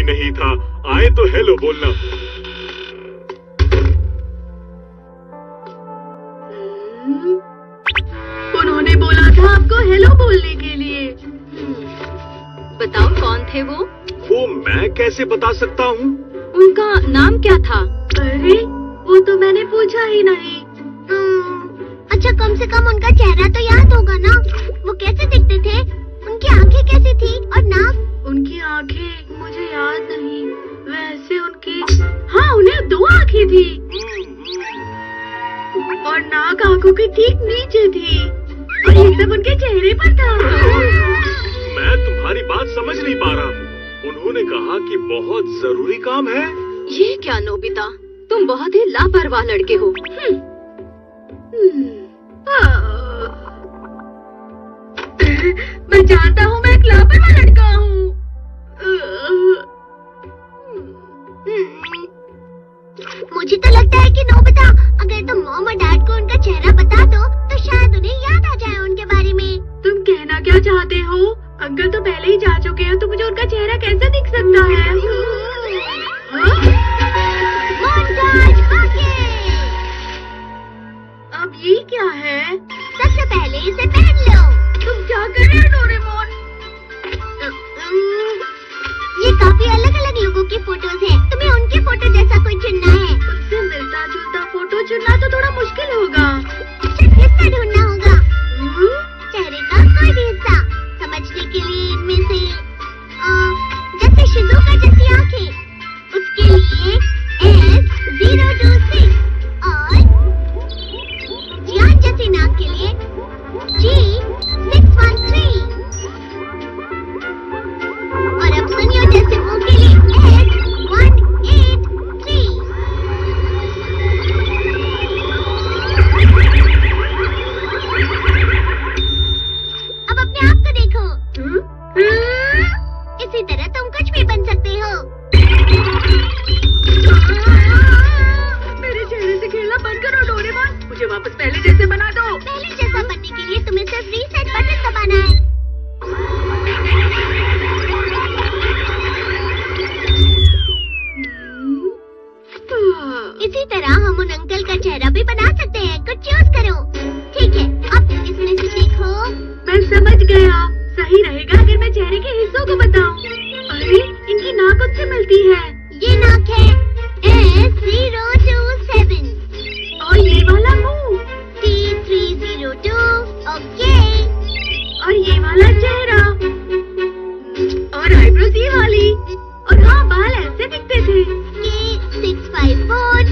ही नहीं था। आए तो हेलो बोलना। उन्होंने बोला था आपको हेलो बोलने के लिए। बताओ कौन थे वो? वो मैं कैसे बता सकता हूँ? उनका नाम क्या था? अरे वो तो मैंने पूछा ही नहीं। अच्छा, कम से कम उनका चेहरा तो याद होगा ना। वो कैसे दिखते थे? उनकी आंखें कैसी थी और नाक? उनकी आंखें मुझे याद नहीं। वैसे उनकी, हाँ, उन्हें 2 आंखें थी और नाक आंखों के ठीक नीचे थी और ये सब उनके चेहरे पर था। मैं तुम्हारी बात समझ नहीं पा रहा। उन्होंने कहा कि बहुत जरूरी काम है। ये क्या नोबिता, तुम बहुत ही लापरवाह लड़के हो। मैं जानता हूँ मैं एक लापरवाह लड़का हूँ। मुझे तो लगता है कि नोबिता, अगर तुम मॉम और डैड को उनका चेहरा बता दो तो शायद उन्हें याद आ जाए उनके बारे में। तुम कहना क्या चाहते हो? अंकल तो पहले ही जा चुके हैं, तो मुझे उनका चेहरा कैसे दिख सकता है? मोन्टाज आगे। अब ये क्या है? सबसे पहले इसे पहन लो। तुम क्या कर रहे हो डोरेमोन? ये काफी अलग अलग लोगों की फोटोज हैं। तुम्हें उनकी फोटो जैसा कोई चुनना है। उनसे मिलता जुलता फोटो चुनना तो थोड़ा मुश्किल होगा। हिस्सा ढूंढना होगा। चेहरे का कोई भी हिस्सा समझने के लिए इनमें से जैसे शिजुका जैसी आंखें, उसके लिए S026 और जियान जैसी नाक के लिए G613 और अब सुनियो जैसे मुंह के लिए S183। अब अपने आप को देखो। इसी तरह तुम कुछ भी बन सकते हो। मेरे चेहरे से खेलना बंद करो डोरेमोन, मुझे वापस पहले जैसे बना दो। पहले जैसा बनने के लिए तुम्हें सिर्फ रीसेट बटन दबाना है। इसी तरह हम उन अंकल का चेहरा भी बना सकते हैं। कुछ चूज करो। ठीक है, अब इसमें से देखो। मैं समझ गया। सही रहेगा अगर मैं चेहरे के हिस्सों को बताऊं। अरे इनकी नाक उससे मिलती है। ये नाक है S027 और ये वाला मुंह T302। ओके। और ये वाला चेहरा और आईब्रोज ये वाली। और हाँ, बाल ऐसे दिखते थे। K654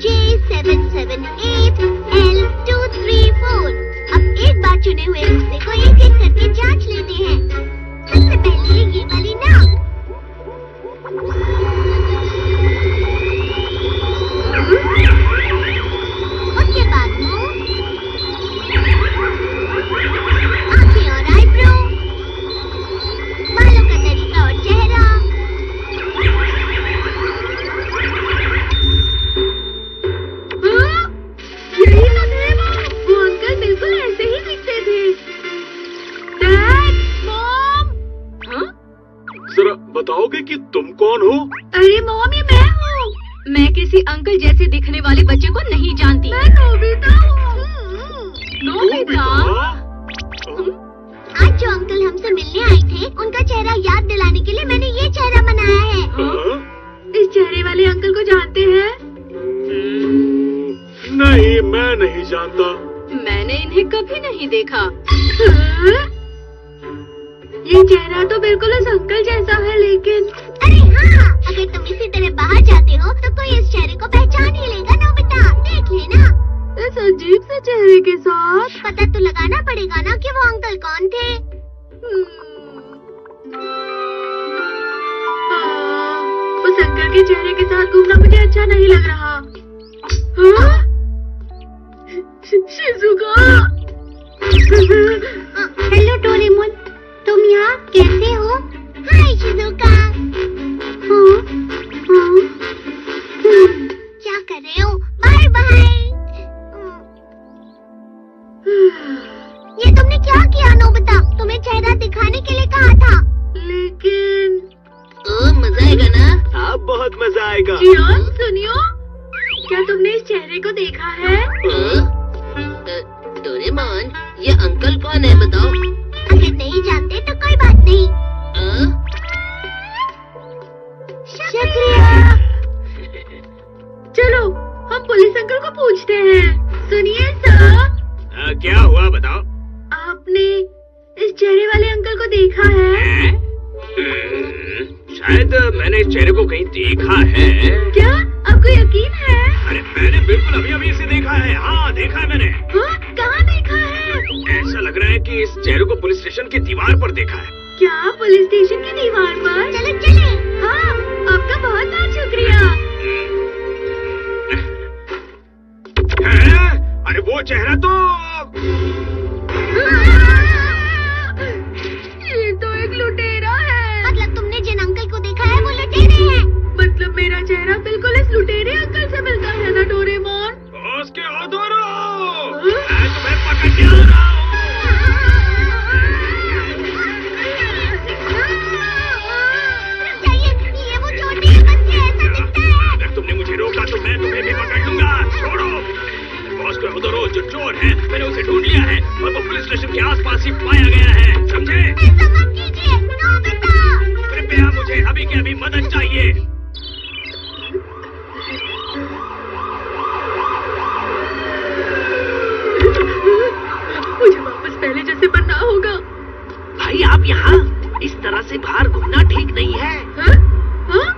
J778 L234। अब एक बार चुने हुए हिस्से को एक एक करके जांच लेते हैं। सबसे पहले ये वाली नाक। उसके बाद मुंह, आंखें और आईब्रो, बालों का तरीका और चेहरा। यही तो थे वो अंकल बिल्कुल ऐसे ही दिखते थे। Dad, mom. हाँ? जरा बताओगे कि तुम कौन हो? अरे मॉम, ये मैं हूँ। मैं किसी अंकल जैसे दिखने वाले बच्चे को नहीं जानती। मैं नोबिता हूँ। नोबिता? आज जो अंकल हमसे मिलने आए थे, उनका चेहरा याद दिलाने के लिए मैंने ये चेहरा बनाया है। हाँ? इस चेहरे वाले अंकल को जानते हैं? नहीं, मैं नहीं जानता। मैंने इन्हें कभी नहीं देखा। ये चेहरा तो बिल्कुल उस अंकल जैसा है, लेकिन अरे हाँ, अगर तुम इसी तरह बाहर जाते हो तो कोई इस चेहरे को पहचान ही लेगा। नोबिता, देख लेना। इस अजीब से चेहरे के साथ पता तो लगाना पड़ेगा ना कि वो अंकल कौन थे। उस अंकल के चेहरे के साथ घूमना मुझे अच्छा नहीं लग रहा। हाँ? शिजुका। हेलो डोरेमोन, तुम यहाँ कैसे हो? Hi Shizuka. क्या कर रहे हो? Bye bye. ये तुमने क्या किया नोबिता? तुम्हें चेहरा दिखाने के लिए कहा था। लेकिन मजा आएगा ना? हाँ, बहुत मजा आएगा। जियोन सुनियो, क्या तुमने इस चेहरे को देखा है? डोरेमोन, ये अंकल कौन है बताओ? अगर नहीं जानते तो कोई बात नहीं। शुक्रिया। चलो हम पुलिस अंकल को पूछते हैं। सुनिए सर। क्या हुआ बताओ? आपने इस चेहरे वाले अंकल को देखा है? शायद मैंने इस चेहरे को कहीं देखा है। क्या आपको यकीन है? अरे मैंने बिल्कुल अभी इसे देखा है। हाँ, देखा है मैंने। हाँ, कहाँ देखा है? ऐसा लग रहा है कि इस चेहरे को पुलिस स्टेशन की दीवार पर देखा है। क्या पुलिस स्टेशन की दीवार पर? चलो चले। हाँ, आपका बहुत बहुत शुक्रिया। है? अरे वो चेहरा तो ये तो एक लुटेरा है। मतलब तुमने जिन अंकल को देखा है वो लुटेरे हैं। मतलब मेरा चेहरा बिल्कुल इस लुटेरे अंकल से मिलता है ना डोरेमोन? उसके ओदोरो, मैं तुम्हें पकड़ने आ रहा हूँ। ये वो छोटे बच्चे ऐसा दिखता है। अगर तुमने मुझे रोका तो मैं तुम्हें भी पकड़ लूंगा। छोड़ो। बॉस को ओदोरो जो चोर है, मैंने उसे ढूंढ लिया है और वो पुलिस स्टेशन के आसपास ही पाया गया है। समझे? ऐसा मत कीजिए, नोबिता। कृपया मुझे अभी के अभी मदद चाहिए। मुझे वापस पहले जैसे बनना होगा। भाई आप यहाँ इस तरह से बाहर घूमना ठीक नहीं है। हाँ? हाँ?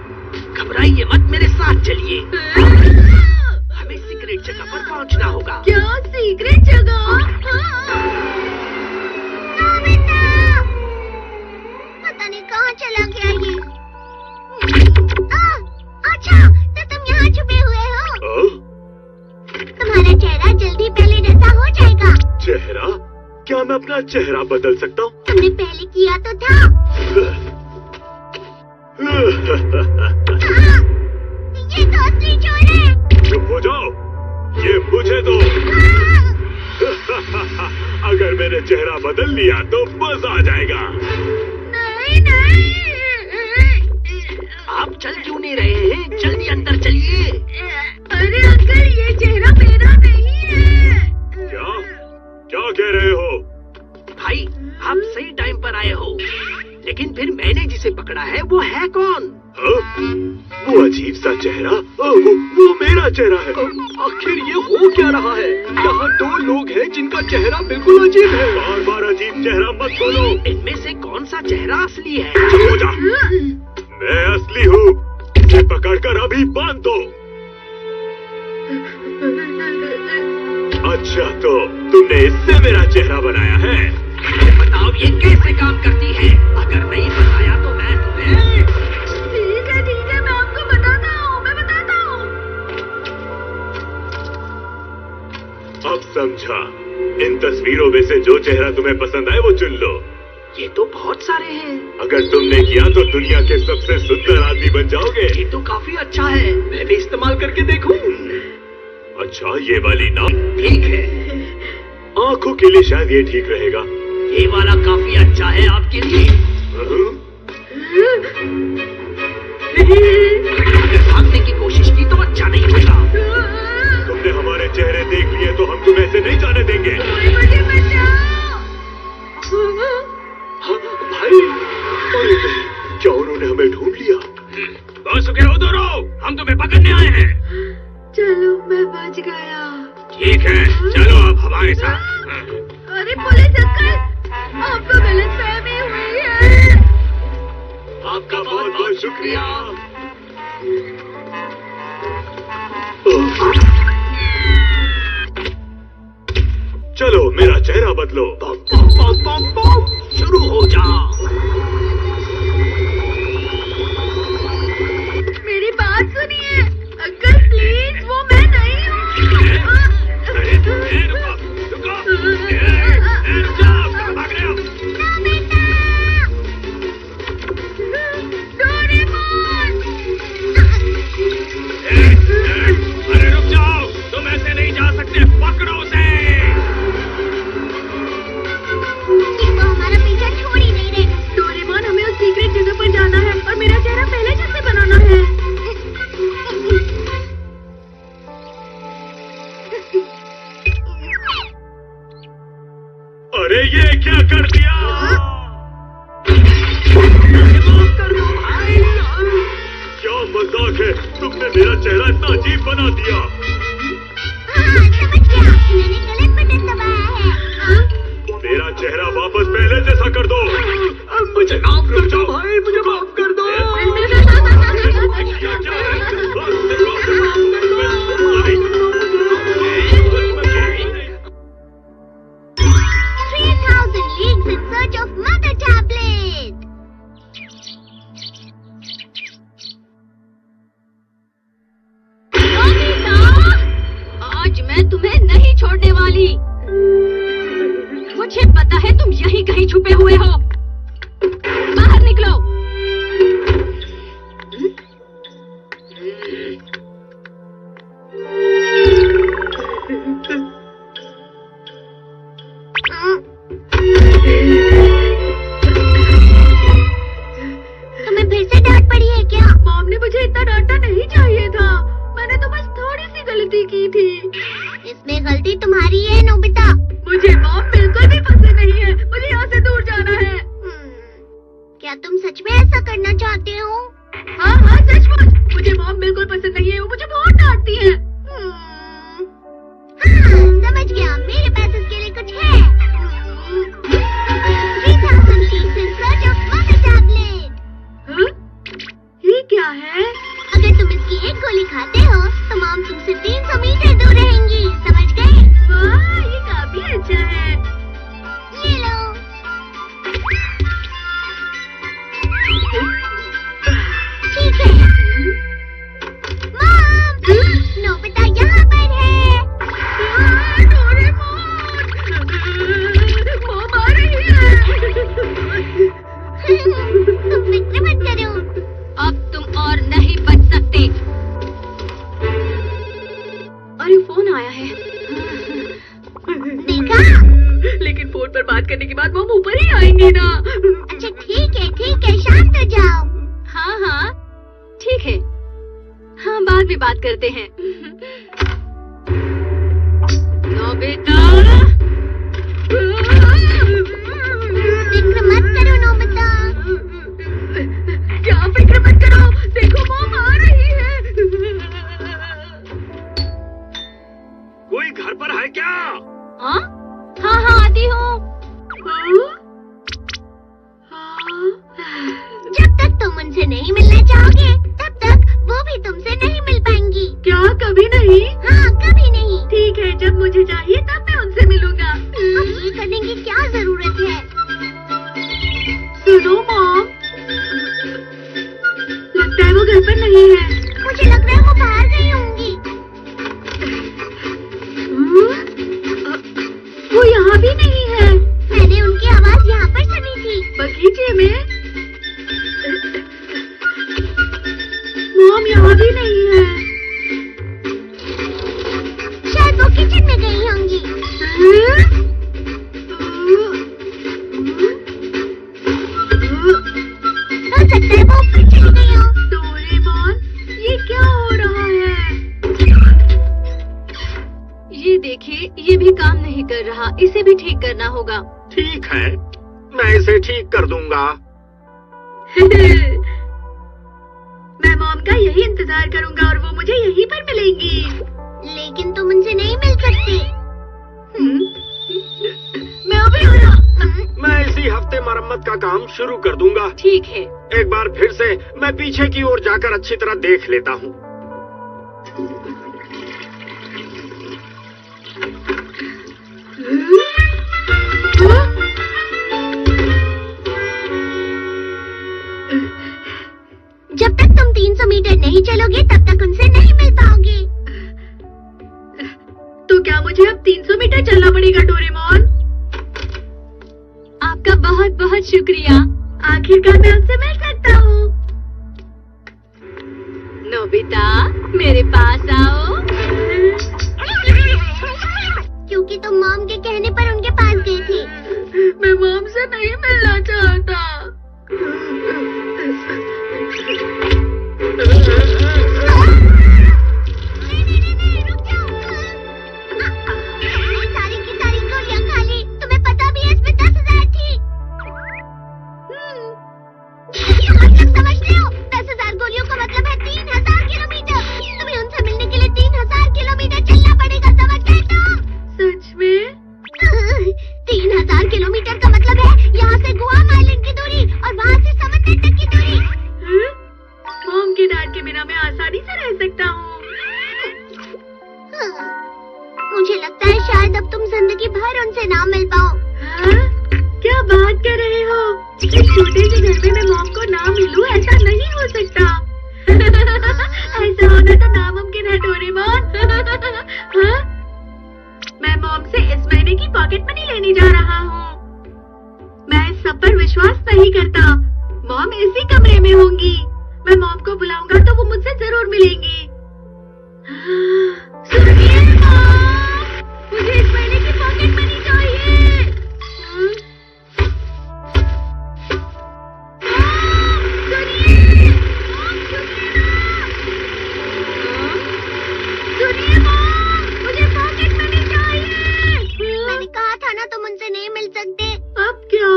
घबराइए मत, मेरे साथ चलिए। हमें सीक्रेट जगह पर पहुँचना होगा। क्या सीक्रेट जगह? नोबिता, पता नहीं कहाँ चला गया ये। अच्छा, तो तुम यहाँ छुपे हुए हो। तुम्हारा चेहरा जल्दी पहले जैसा हो जाएगा। चेहरा? क्या मैं अपना चेहरा बदल सकता हूँ? तुमने पहले किया तो था। ये तो असली चोर है। चुप हो जाओ, ये मुझे दो। अगर मैंने चेहरा बदल लिया तो मजा आ जाएगा। नहीं नहीं। आप चल क्यों नहीं रहे हैं? जल्दी अंदर चलिए। अरे अंकल, ये चेहरा मेरा नहीं है। क्या? क्या कह रहे हो? भाई आप सही टाइम पर आए हो, लेकिन फिर मैंने जिसे पकड़ा है वो है कौन? वो अजीब सा चेहरा, वो मेरा चेहरा है। आखिर ये हो क्या रहा है? यहाँ दो लोग हैं जिनका चेहरा बिल्कुल अजीब है। बार बार अजीब चेहरा मत बोलो। इनमें से कौन सा चेहरा असली है? चुप हो जा। मैं असली हूँ। इसे पकड़कर अभी बांध दो। अच्छा, तो तुमने इससे मेरा चेहरा बनाया है? बताओ ये कैसे काम करती है? अगर नहीं बताया तो मैं तुम्हें... ठीक है, मैं आपको बताता हूँ, मैं बताता हूँ। अब समझा। इन तस्वीरों में से जो चेहरा तुम्हें पसंद आए वो चुन लो। ये तो बहुत सारे हैं। अगर तुमने किया तो दुनिया के सबसे सुंदर आदमी बन जाओगे। ये तो काफी अच्छा है, मैं भी इस्तेमाल करके देखूं। अच्छा, ये वाली ना? ठीक है। आंखों के लिए शायद ये ठीक रहेगा। ये वाला काफी अच्छा है आपके लिए। अगर भागने की कोशिश की तो अच्छा नहीं होगा। तुमने हमारे चेहरे देख लिए तो हम तुम्हें ऐसे नहीं जाने देंगे। मुझे बचाओ। भाई, क्या उन्होंने हमें ढूंढ लिया? बस ओदोरो, हम तुम्हें पकड़ने आए हैं। चलो, मैं बच गया। ठीक है, चलो अब हमारे साथ। अरे पुलिस अंकल, आपको गलतफहमी हुई है। आपका बहुत बहुत शुक्रिया। चलो, मेरा चेहरा बदलो। शुरू हो जाओ। मेरी बात सुनिए अंकल, प्लीज, वो मैं नहीं हूँ। अरे रुक जाओ, तुम ऐसे नहीं जा सकते। पकड़ो उसे। ये तो हमारा पीछा छोड़ ही नहीं रहे। क्या कर दिया? माफ कर दो भाई। क्या मजाक है? तुमने मेरा चेहरा इतना अजीब बना दिया। हाँ, समझ गया। मैंने गलत बटन दबाया है। हाँ? मेरा चेहरा वापस पहले जैसा कर दो। मुझे माफ कर दो भाई, मुझे माफ कर दो। 3000 leagues in search of mother tablet. आज मैं तुम्हें नहीं छोड़ने वाली। मुझे पता है तुम यहीं कहीं छुपे हुए हो। बाहर निकलो। तुम्हें फिर से डांट पड़ी है क्या? मॉम ने मुझे इतना डांटना नहीं चाहिए था। मैंने तो बस थोड़ी सी गलती की थी। इसमें गलती तुम्हारी है नोबिता। मुझे मॉम बिल्कुल भी पसंद नहीं है। मुझे यहाँ से दूर जाना है। क्या तुम सच में ऐसा करना चाहते हो? हाँ हाँ, सचमुच। मुझे मॉम बिल्कुल पसंद नहीं है। वो मुझे बहुत डांटती है। हाँ, समझ गया। मेरे पास इसके लिए कुछ है। 3000 leagues in search of mother tablet. हाँ? ये क्या है? अगर तुम इसकी एक गोली खाते हो तो मॉम तुमसे 300 मीटर दूर रहेंगी। समझ गए? वाह, ये काफी अच्छा है। ये लो। ठीक है। मॉम, नोबिता यहाँ पर है। डोरेमोन, मॉम आ रही है। तुम फिक्र मत करो। अब तुम और नहीं बच सकते। अरे फोन आया है। देखा? लेकिन फोन पर बात करने के बाद मॉम ऊपर ही आएंगी ना। अच्छा ठीक है, शांत हो जाओ। हाँ हाँ ठीक है। हाँ, बाद में बात करते हैं। नोबिता, फिक्र मत करो नोबिता। क्या फिक्र मत करो? देखो मॉम आ रही है। कोई घर पर है क्या? हाँ हाँ हाँ, आती हूँ। जब तक तुम उनसे नहीं मिलना चाहोगे तब तक वो भी तुमसे नहीं मिल पाएंगी। क्या कभी नहीं? हाँ, कभी नहीं। ठीक है, जब मुझे चाहिए तब मैं उनसे मिलूंगा। अब ये करने की क्या जरूरत है? सुनो मॉम, लगता है वो घर पर नहीं है। मुझे लग रहा है वो बाहर गई होंगी। वो यहाँ भी नहीं है। मैंने उनकी आवाज यहाँ पर सुनी थी। बगीचे में। मॉम यहाँ भी नहीं है। शायद वो किचन में गई होंगी। हो सकता है वो ऊपर चली गई हो। डोरेमोन, ये क्या हो रहा है? ये देखिए, ये भी काम नहीं कर रहा। इसे भी ठीक करना होगा। ठीक है, मैं इसे ठीक कर दूंगा। मैं मॉम का यही इंतजार करूंगा और वो मुझे यहीं पर मिलेंगी। लेकिन तुम उनसे नहीं मिल सकते। मैं अभी हो रहा। मैं इसी हफ्ते मरम्मत का काम शुरू कर दूंगा। ठीक है। एक बार फिर से मैं पीछे की ओर जाकर अच्छी तरह देख लेता हूँ। जब तक तुम 300 मीटर नहीं चलोगे तब तक उनसे नहीं मिल पाओगे। तो क्या मुझे अब 300 मीटर चलना पड़ेगा डोरेमोन? आपका बहुत बहुत शुक्रिया। आखिरकार मैं उनसे मिल सकता हूँ। नोबिता, मेरे पास आओ। क्योंकि तुम मॉम के कहने पर उनके पास गई थी। मैं मॉम से नहीं मिलना चाहता। नहीं, रुक जाओ। सारी की सारी गोलियां खा ली। तुम्हें पता भी है इसमें 10,000 आसानी से रह सकता हूँ। मुझे लगता है शायद अब तुम जिंदगी भर उनसे ना मिल पाओ। हाँ? क्या बात कर रहे हो? इस छोटे से घर में मैं मॉम को ना मिलूं, ऐसा नहीं हो सकता। ऐसा होना तो नामुमकिन है डोरेमोन। हाँ? मैं मॉम से इस महीने की पॉकेट मनी लेने जा रहा हूँ। मैं इस सब पर विश्वास नहीं करता। मॉम इसी कमरे में होंगी। मैं मॉम को बुलाऊंगा तो वो मुझसे जरूर मिलेंगी। सुनिए मॉम, मुझे इस महीने की पॉकेट मनी चाहिए। सुनिए मॉम, मुझे पॉकेट मनी चाहिए। मैंने कहा था ना तुम उनसे नहीं मिल सकते। अब क्या?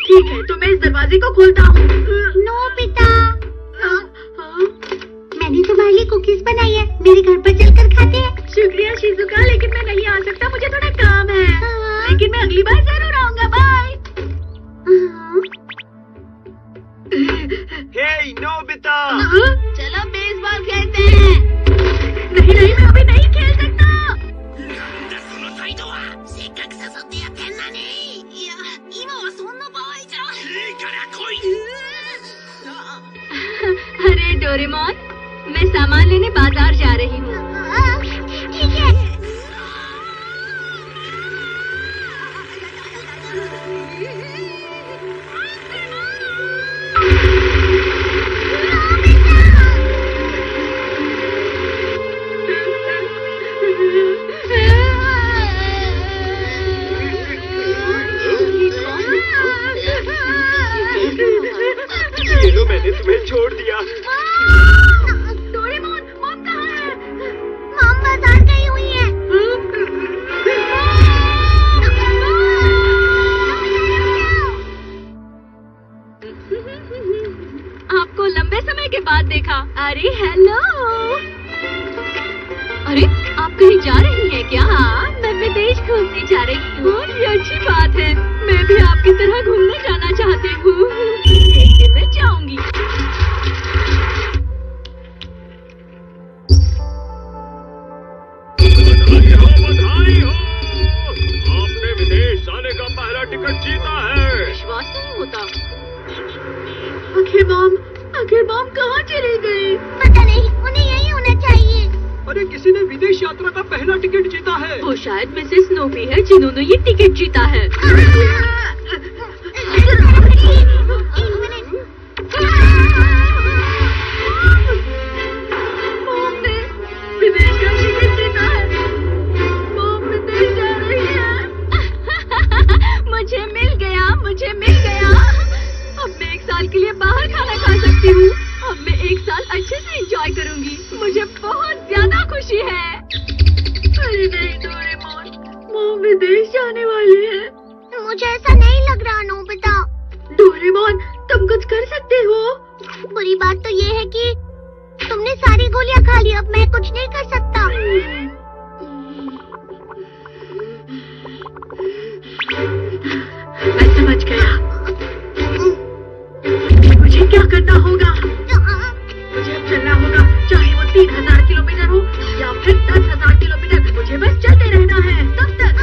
ठीक है, तो मैं इस दरवाजे को खोलता हूँ। नोबिता, हाँ? मैंने तुम्हारे लिए कुकीज बनाई है, मेरे घर पर चलकर खाते हैं। शुक्रिया शिजुका, लेकिन मैं नहीं आ सकता, मुझे थोड़ा काम है। हाँ। लेकिन मैं अगली बार जरूर आऊंगा। बाय। हे नोबिता, चलो बेसबॉल खेलते हैं। नहीं नहीं, मैं अभी नहीं खेल सकता। अरे डोरेमोन, मैं सामान लेने बाजार जा रही हूँ। ठीक है। ये लो, मैंने तुम्हें छोड़ दिया। डोरेमोन, मॉम कहाँ है? मॉम बाजार गई हुई है। आपको लंबे समय के बाद देखा। अरे हेलो। अरे आप कहीं जा रही हैं क्या? मैं विदेश घूमने जा रही हूँ। ये अच्छी बात है। मैं भी आपकी तरह घूमने जाना चाहती हूँ। एक दिन मैं जाऊंगी। बधाई हो! आपने विदेश जाने का पहला टिकट जीता है। विश्वास नहीं होता। आखिर मॉम कहाँ चली गई? पता नहीं, उन्हें यही होना चाहिए। अरे किसी ने विदेश यात्रा का पहला टिकट जीता है। वो शायद मिसेस स्नोपी है जिन्होंने ये टिकट जीता है। मॉम ने विदेश का टिकट जीता है। मॉम विदेश जा रही है। मुझे मिल गया, मुझे मिल गया। अब मैं 1 साल के लिए बाहर खाना खा सकती हूँ। अब मैं 1 साल अच्छे से एंजॉय करूँगी। मुझे बहुत ज्यादा खुशी है। अरे नहीं डोरेमोन, मॉम विदेश जाने वाली है। मुझे ऐसा नहीं लग रहा नोबिता। डोरेमोन, तुम कुछ कर सकते हो? बुरी बात तो ये है कि तुमने सारी गोलियां खा ली। अब मैं कुछ नहीं कर सकता। मैं समझ गया। मुझे क्या करना होगा? मुझे अब चलना होगा, चाहे वो 3000 किलोमीटर हो या फिर 10,000 किलोमीटर। मुझे बस चलते रहना है तब तक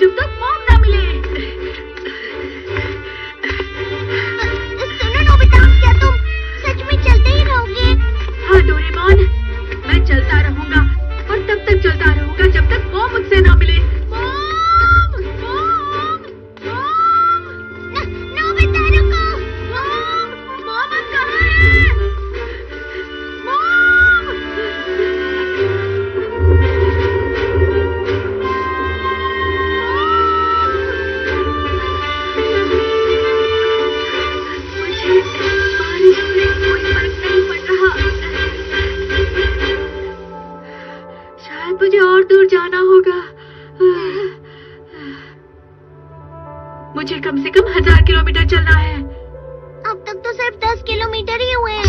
जब तक मॉम ना मिले। सुनो नोबिता, क्या तुम सच में चलते ही रहोगे? हाँ डोरेमोन, मैं चलता रहूंगा और तब तक चलता रहूंगा जब तक मॉम मुझसे ना मिले। मॉम! मॉम! मॉम! नोबिता रुको। मॉम! मॉम अब कहाँ है? मॉम! मुझे बारिश से कोई फर्क नहीं पड़ रहा। शायद मुझे और दूर जाना होगा। मुझे कम से कम 1000 किलोमीटर चलना है। अब तक तो सिर्फ 10 किलोमीटर ही हुए हैं।